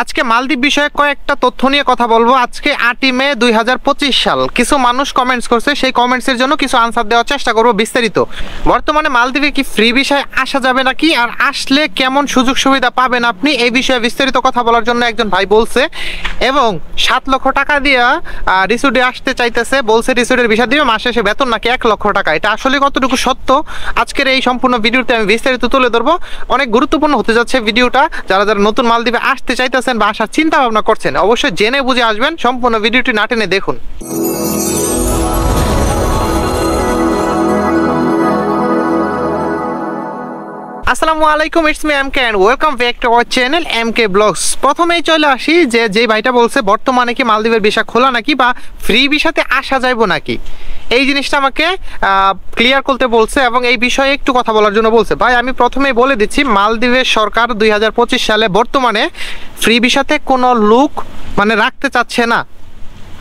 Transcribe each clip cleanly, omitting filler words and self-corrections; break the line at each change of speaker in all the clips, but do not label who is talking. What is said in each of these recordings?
আজকে মালদ্বীপ বিষয়ে কয়েকটা তথ্য নিয়ে কথা বলবো। আজকে 8ই মে 2025 সাল। কিছু মানুষ কমেন্টস করছে, সেই কমেন্টসের জন্য কিছু আনসার দেওয়ার চেষ্টা করব বিস্তারিত। বর্তমানে মালদ্বীপে কি ফ্রি ভিসায় আসা যাবে নাকি, আর আসলে কেমন সুযোগ সুবিধা পাবেন আপনি, এই বিষয়ে বিস্তারিত কথা বলার জন্য একজন ভাই বলছে, এবং 7 লক্ষ টাকা দিয়ে রিসোর্টে আসতে চাইতেছে, বলছে রিসোর্টের ভিসা দিবে, মাসে এসে বেতন নাকি 1 লক্ষ টাকা। এটা আসলে কতটুকু সত্য আজকের এই সম্পূর্ণ ভিডিওতে আমি বিস্তারিত তুলে ধরবো। অনেক গুরুত্বপূর্ণ হতে যাচ্ছে ভিডিওটা। যারা যারা নতুন মালদ্বীপে আসতে চাইতেছেন বা আসার চিন্তা ভাবনা করছেন, অবশ্যই জেনে বুঝে আসবেন, সম্পূর্ণ ভিডিওটি না টেনে দেখুন। আসসালামু আলাইকুম, it's me MK and welcome back to our channel MK blogs. প্রথমেই চলে আসি যে ভাইটা বলছে বর্তমানে কি মালদ্বীপের ভিসা খোলা নাকি বা ফ্রি ভিসাতে আসা যাইব নাকি, এই জিনিসটা আমাকে ক্লিয়ার করতে বলছে এবং এই বিষয়ে একটু কথা বলার জন্য বলছে। ভাই আমি প্রথমেই বলে দিচ্ছি, মালদ্বীপের সরকার 2025 সালে বর্তমানে ফ্রি ভিসাতে কোনো লোক রাখতে চাচ্ছে না।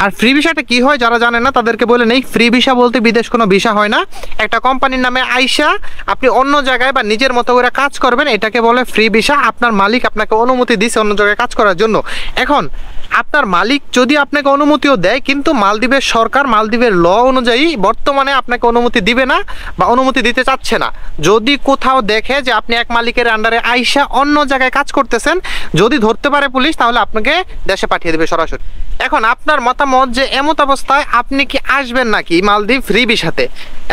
আর ফ্রি ভিসাটা কি হয় যারা জানেন না তাদেরকে বলে নেই, ফ্রি ভিসা বলতে বিদেশ কোনো ভিসা হয় না। একটা কোম্পানির নামে আইসা আপনি অন্য জায়গায় বা নিজের মতো করে কাজ করবেন, এটাকে বলে ফ্রি ভিসা। আপনার মালিক আপনাকে অনুমতি দিচ্ছে অন্য জায়গায় কাজ করার জন্য। এখন আপনার মালিক যদি আপনাকে অনুমতিও দেয়, কিন্তু মালদ্বীপের সরকার মালদ্বীপের ল অনুযায়ী বর্তমানে আপনাকে অনুমতি দিবে না বা অনুমতি দিতে চাচ্ছে না। যদি কোথাও দেখে যে আপনি এক মালিকের আন্ডারে আইসা অন্য জায়গায় কাজ করতেছেন, যদি ধরতে পারে পুলিশ, তাহলে আপনাকে দেশে পাঠিয়ে দেবে সরাসরি। এখন আপনার মতামত যে এমত অবস্থায় আপনি কি আসবেন নাকি মালদ্বীপ ফ্রি ভিসাতে?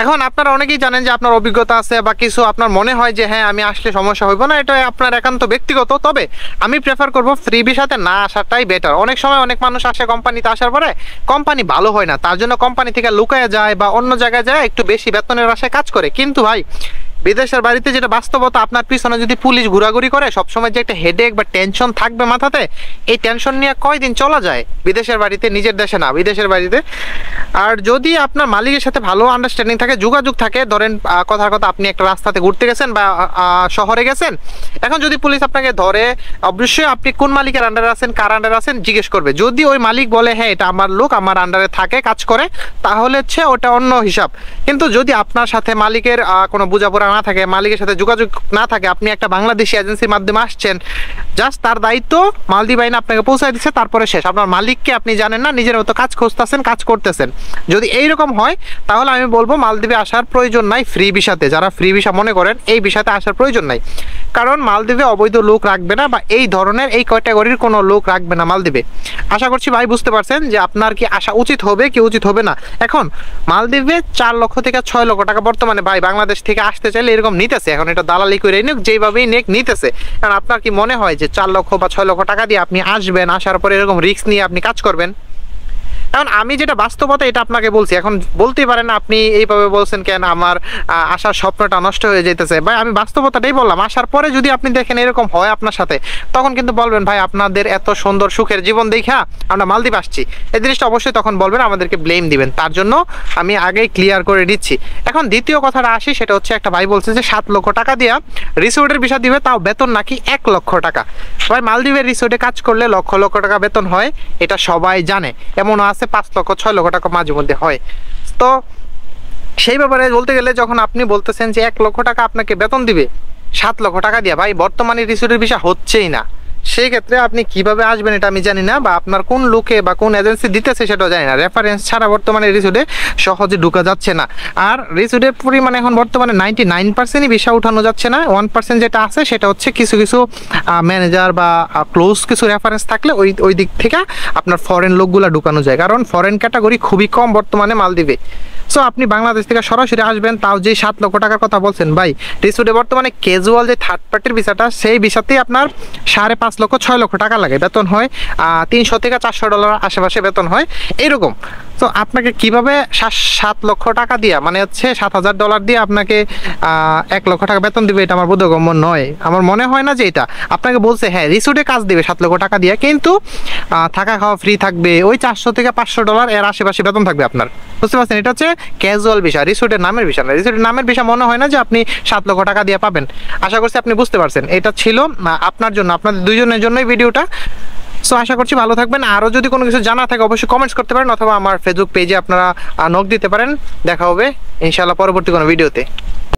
এখন আপনারা অনেকেই জানেন যে আপনার অভিজ্ঞতা আছে বা কিছু আপনার মনে হয় যে হ্যাঁ আমি আসলে সমস্যা হইব না, এটা আপনার একান্ত ব্যক্তিগত। তবে আমি প্রেফার করব ফ্রি ভিসাতে না আসাটাই বেটার। অনেক সময় অনেক মানুষ আসে কোম্পানিতে, আসার পরে কোম্পানি ভালো হয় না, তার জন্য কোম্পানি থেকে লুকায় যায় বা অন্য জায়গায় যায় একটু বেশি বেতনের আশায় কাজ করে। কিন্তু ভাই বিদেশের বাড়িতে যেটা বাস্তবতা, আপনার পিছনে যদি পুলিশ ঘোরাঘুরি করে, সবসময় যে একটা হেডেক বা টেনশন থাকবে মাথাতে, এই টেনশন নিয়ে কয়দিন চলা যায় বিদেশের বাড়িতে, নিজের দেশে না বিদেশের বাড়িতে। আর যদি আপনার মালিকের সাথে ভালো আন্ডারস্ট্যান্ডিং থাকে, যোগাযোগ থাকে, ধরেন কথার কথা আপনি একটা রাস্তাতে ঘুরতে গেছেন বা শহরে গেছেন, এখন যদি পুলিশ আপনাকে ধরে, অবশ্যই আপনি কোন মালিকের আন্ডারে আছেন, কার আন্ডারে আছেন জিজ্ঞেস করবে। যদি ওই মালিক বলে হ্যাঁ এটা আমার লোক, আমার আন্ডারে থাকে, কাজ করে, তাহলে হচ্ছে ওটা অন্য হিসাব। কিন্তু যদি আপনার সাথে মালিকের কোনো বোঝাপড়া না থাকে, মালিকের সাথে যোগাযোগ না থাকে, আপনি একটা বাংলাদেশি এজেন্সির মাধ্যমে আসছেন, জাস্ট তার দায়িত্ব মালদ্বীপ আইন আপনাকে পৌঁছায় দিচ্ছে, তারপরে শেষ। আপনার মালিককে আপনি জানেন না, নিজের মতো কাজ খুঁজতেছেন, কাজ করতেছেন। যদি এইরকম হয় তাহলে আমি বলবো মালদ্বীপে আসার প্রয়োজন নাই ফ্রি ভিসাতে। যারা ফ্রি ভিসা মনে করেন এই ভিসাতে আসার প্রয়োজন নাই, কারণ মালদ্বীপে অবৈধ লোক রাখবে না বা এই ধরনের এই ক্যাটাগরির কোনো লোক রাখবে না মালদ্বীপে। আশা করছি ভাই বুঝতে পারছেন যে আপনার কি আসা উচিত হবে কি উচিত হবে না। এখন মালদ্বীপে 4 লক্ষ থেকে 6 লক্ষ টাকা বর্তমানে ভাই বাংলাদেশ থেকে আসতে চাইলে এরকম নিতেছে। এখন এটা দালালি করে নিক, যেভাবেই নেক নিতেছে। কারণ আপনার কি মনে হয় যে 4 লক্ষ বা 6 লক্ষ টাকা দিয়ে আপনি আসবেন, আসার পরে এরকম রিস্ক নিয়ে আপনি কাজ করবেন? এখন আমি যেটা বাস্তবতা এটা আপনাকে বলছি। এখন বলতেই পারেন আপনি এইভাবে বলছেন কেন, আমার আসার স্বপ্নটা নষ্ট হয়ে যেতেছে। ভাই আমি বাস্তবতাটাই বললাম। আসার পরে যদি আপনি দেখেন এরকম হয় আপনার সাথে, তখন কিন্তু বলবেন ভাই আপনাদের এত সুন্দর সুখের জীবন দেখা আমরা মালদ্বীপ আসছি, এই জিনিসটা অবশ্যই তখন বলবেন, আমাদেরকে ব্লেম দিবেন। তার জন্য আমি আগেই ক্লিয়ার করে দিচ্ছি। এখন দ্বিতীয় কথাটা আসি, সেটা হচ্ছে একটা ভাই বলছে যে 7 লক্ষ টাকা দিয়া রিসোর্টের ভিসা দিবে, তাও বেতন নাকি 1 লক্ষ টাকা। ভাই মালদ্বীপের রিসোর্টে কাজ করলে লক্ষ লক্ষ টাকা বেতন হয়, এটা সবাই জানে। এমনও আছে 5 লক্ষ 6 লক্ষ টাকা মাঝে মধ্যে হয়। তো সেই ব্যাপারে বলতে গেলে যখন আপনি বলতেছেন যে 1 লক্ষ টাকা আপনাকে বেতন দিবে 7 লক্ষ টাকা দিয়ে, ভাই বর্তমানে রিসোর্টের ভিসা হচ্ছেই না। সেই ক্ষেত্রে আপনি কিভাবে আসবেন এটা আমি জানি না, বা আপনার কোন লোকে বা কোন এজেন্সি দিতেছে সেটাও জানি না। রেফারেন্স ছাড়া বর্তমানে রিসোর্টে সহজে ঢোকা যাচ্ছে না। আর রিসোর্টের পরিমাণ এখন বর্তমানে 99%ই ভিসা উঠানো যাচ্ছে না। 1% যেটা আছে সেটা হচ্ছে কিছু কিছু ম্যানেজার বা ক্লোজ কিছু রেফারেন্স থাকলে ওই দিক থেকে আপনার ফরেন লোকগুলো ঢুকানো যায়, কারণ ফরেন ক্যাটাগরি খুবই কম বর্তমানে মালদ্বীপে। সো আপনি বাংলাদেশ থেকে সরাসরি আসবেন, তাও যে 7 লক্ষ টাকার কথা বলছেন, ভাই রিসোর্টে বর্তমানে ক্যাজুয়াল যে থার্ড পার্টির ভিসাটা, সেই ভিসাতেই আপনার 5.5 লক্ষ 6 লক্ষ টাকা লাগে, বেতন হয় 300 থেকে $400 আশেপাশে বেতন হয় এইরকম। তো আপনাকে কিভাবে 7 লক্ষ টাকা দিয়ে, হচ্ছে $7,000 দিয়ে আপনাকে 1 লক্ষ টাকা বেতন দিবে, এটা আমার বোধগম্য নয়। আমার মনে হয় না যে এটা আপনাকে বলছে হ্যাঁ রিসোর্টে কাজ দিবে 7 লক্ষ টাকা দিয়ে, কিন্তু থাকা খাওয়া ফ্রি থাকবে, ওই $400 থেকে $500 এর আশেপাশে বেতন থাকবে আপনার। বুঝতে পারছেন? এটা হচ্ছে ক্যাজুয়াল ভিসা, রিসোর্টের নামের ভিসা না। রিসোর্টের নামের ভিসা মনে হয় না যে আপনি 7 লক্ষ টাকা দিয়ে পাবেন। আশা করছি আপনি বুঝতে পারছেন। এটা ছিল আপনার জন্য, আপনাদের দুইজনের জন্যই ভিডিওটা। সো আশা করছি ভালো থাকবেন। আরও যদি কোনো কিছু জানা থাকে অবশ্যই কমেন্টস করতে পারেন, অথবা আমার ফেসবুক পেজে আপনারা নক দিতে পারেন। দেখা হবে ইনশাআল্লাহ পরবর্তী কোনো ভিডিওতে।